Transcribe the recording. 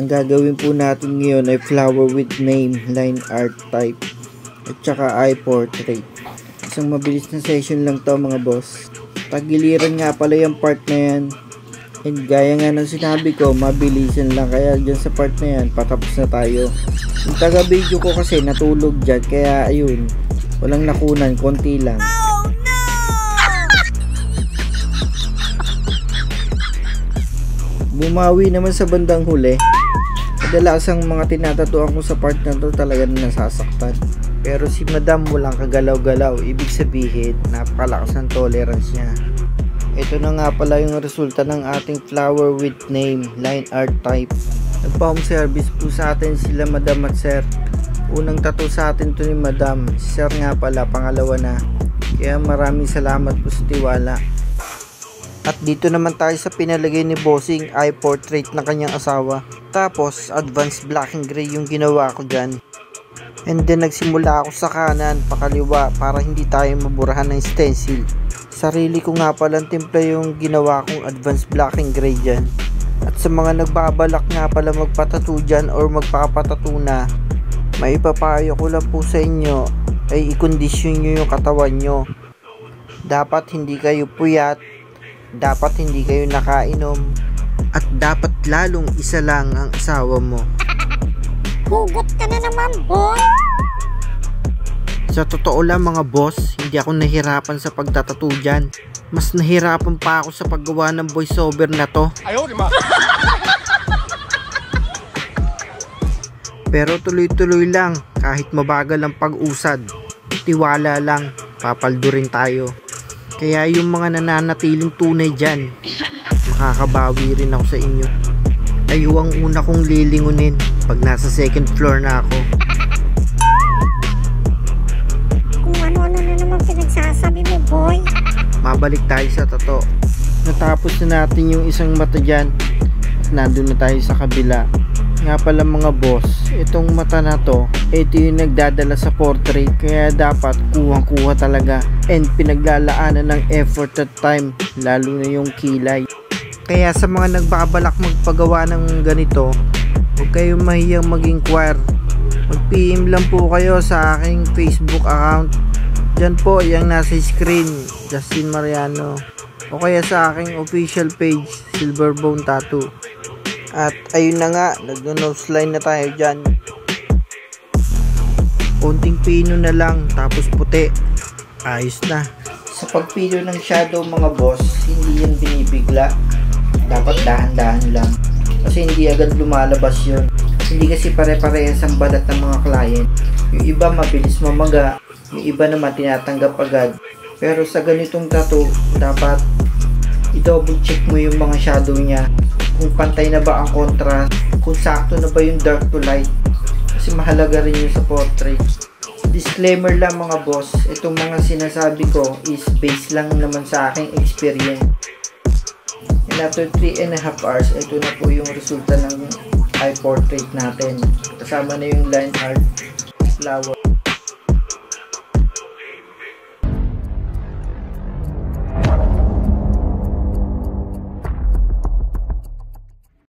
Ang gagawin po natin ngayon ay flower with name, line art type, at saka eye portrait. Isang mabilis na session lang to mga boss. Tagiliran nga pala yung part na yan. And gaya nga ng sinabi ko, mabilisan lang. Kaya dyan sa part na yan, patapos na tayo. Yung taga video ko kasi natulog dyan. Kaya ayun, walang nakunan, konti lang. Bumawi naman sa bandang huli. Kadalasang mga tinatatuan ko sa part na to talaga nasasaktan. Pero si madam walang kagalaw-galaw. Ibig sabihin, napakalakas ng tolerance niya. Ito na nga pala yung resulta ng ating flower with name, line art type. Nagpa-home service po sa atin sila madam at sir. Unang tattoo sa atin to ni madam. Si sir nga pala, pangalawa na. Kaya maraming salamat po sa tiwala. At dito naman tayo sa pinalagay ni Bossing, eye portrait ng kanyang asawa. Tapos advanced black and gray yung ginawa ko dyan. And then nagsimula ako sa kanan, pakaliwa para hindi tayo maburahan ng stencil. Sarili ko nga palang timpla yung ginawa kong advanced black and gray dyan. At sa mga nagbabalak nga pala magpatattoo dyan or magpapatattoo na, may ipapayo ko lang po sa inyo ay i-condition nyo yung katawan nyo. Dapat hindi kayo puyat, dapat hindi kayo nakainom, at dapat lalong isa lang ang asawa mo. Hugot ka na naman, boy! Sa totoo lang mga boss, hindi ako nahirapan sa pagtatattoo dyan. Mas nahirapan pa ako sa paggawa ng voiceover na to. Pero tuloy-tuloy lang, kahit mabagal ang pag-usad. Tiwala lang, papaldo rin tayo. Kaya yung mga nananatiling tunay dyan, makakabawi rin ako sa inyo. Kayo ang una kong lilingunin pag nasa second floor na ako. Kung ano-ano na naman pinagsasabi mo, boy. Mabalik tayo sa tato. Natapos na natin yung isang mata dyan. At nandun na tayo sa kabila. Nga pala mga boss, itong mata na to, ito yung nagdadala sa portrait. Kaya dapat kuhang-kuha talaga. And pinaglalaanan ng effort at time, lalo na yung kilay. Kaya sa mga nagbabalak magpagawa ng ganito, huwag kayong mahiyang mag-inquire. Mag-PM lang po kayo sa aking Facebook account. Diyan po, yung nasa screen, Justin Mariano. O kaya sa aking official page, Silverbone Tattoo. At ayun na nga, nag-nose line na tayo dyan. Konting pino na lang, tapos puti. Ayos na. Sa pagpilo ng shadow mga boss, hindi yan binibigla. Dapat dahan-dahan lang. Kasi hindi agad lumalabas yun. Hindi kasi pare-parehas ang balat ng mga client. Yung iba mabilis mamaga, yung iba naman tinatanggap agad. Pero sa ganitong tattoo, dapat i-double check mo yung mga shadow niya. Kung pantay na ba ang contrast, kung sakto na ba yung dark to light. Kasi mahalaga rin yun sa portrait. Disclaimer lang mga boss, itong mga sinasabi ko is based lang naman sa aking experience. And after 3.5 hours, ito na po yung resulta ng eye portrait natin. Kasama na yung line art, flower.